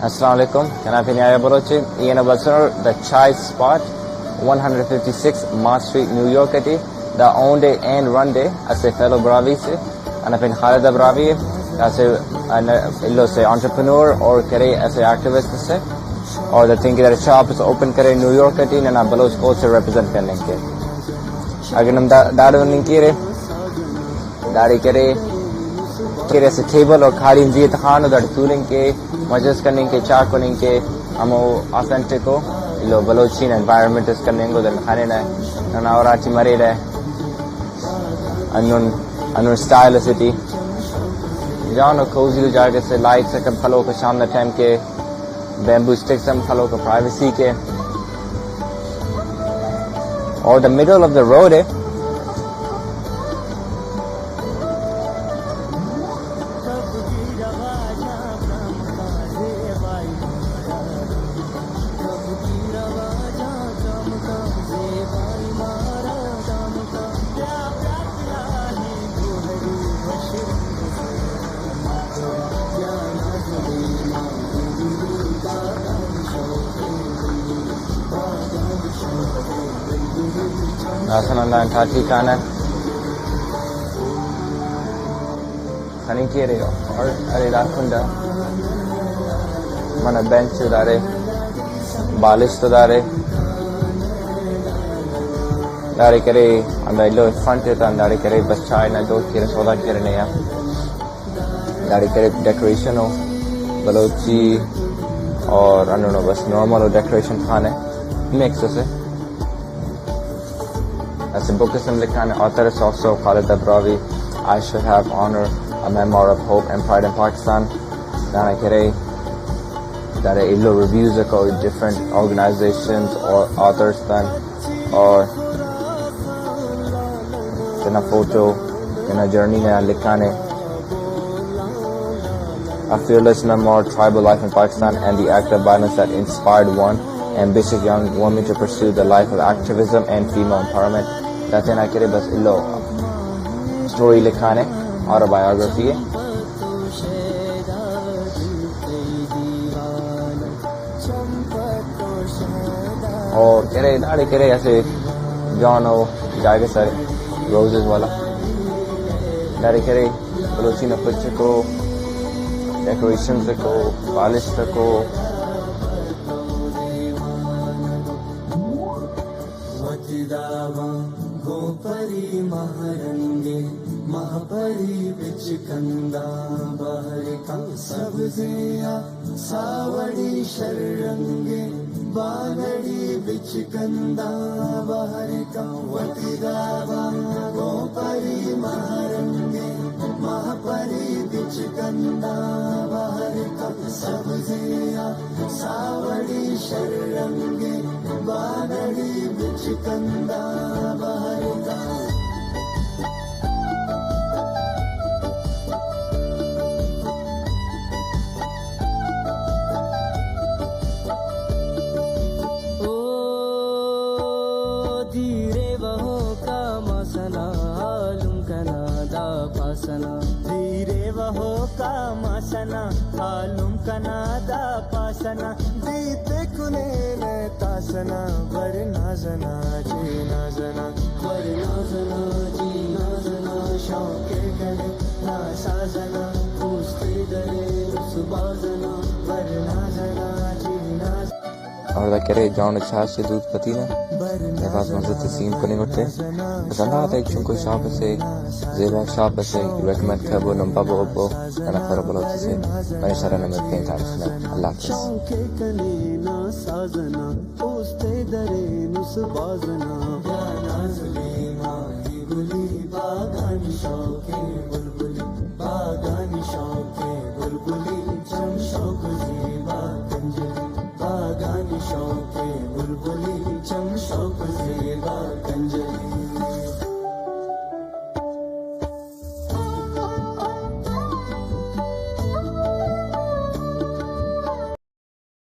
Assalamu alaikum. Can I be Naya Barochi? Ian Abasar, the Chai Spot, 156 Mott Street, New York. The own day and run day. I say fellow Bravi se. And I've been Khalida Bravi. I say entrepreneur or kare as a activist se. Or the thing that a shop is open kare New York and I'm below school to represent करने के. अगर हम दाढ़ी नहीं किए दाढ़ी करे ऐसे टेबल और खाली जीत खान उधर टूरिंग के मजलिस करने के चार करने के हम ऑथेंटिक को लो बलोचिन एनवायरनमेंट इस करने को उधर खाने ना और आची मरे रहे अनून स्टाइल सिटी जानो कोजी जाके से लाइट से कम फलों को शाम ना टाइम के बैम्बू स्टिक्स हम फलों को प्राइवेसी के और the middle of the road है Nasananda and Tati Kana Hanikiri or Aridakunda Mana bench to Dare Balish to Dare Dari Kare and I low fronted and Dari Kare Bachai and I don't care Soda Kiranea Dari Kare decoration of Balochi or I don't know what's normal decoration Khane mixes it. As a book is author is also Khalid Abrawi. I should have honor a memoir of hope and pride in Pakistan. Then I kere that I reviews of different organizations or authors then or in a photo in a journey likhane a fearless memoir, tribal life in Pakistan and the act of violence that inspired one ambitious young woman to pursue the life of activism and female empowerment. That's in akire bas illo story likhane autobiography hai और करे दाढ़ी करे ऐसे John हो जाके sir roses वाला दाढ़ी करे बलोची न कुछ को डेकोरेशन को पॉलिश को गोपरी महरंगे महापरी बिच कंदा बहर का सबजिया सावड़ी शरंगे बागड़ी बिच कंदा बहर का वतिदावा गोपरी महरंगे महापरी बिच कंदा बहर का सबजिया सावड़ी शरंगे बागड़ी बिच कंदा बहर का धीरे वहो का मासना हालुम कनादा पासना दीते कुने ने तासना वर नाजना जी नाजना वर नाजना जी नाजना शौके गले ना साजना पूछते डरे सुबाजना वर नाजना जी नाजना और दा करे जान अच्छा से दूध पति ना मेरे पास मज़े से सीन को नहीं होते बस अल्लाह था एक चुनको शॉप से ज़ेबा शॉप से रेकमेंड कर वो नंबर वो अना कर बोलो से मैंने सारा नंबर पेन था इसमें अल्लाह हाफ़िज़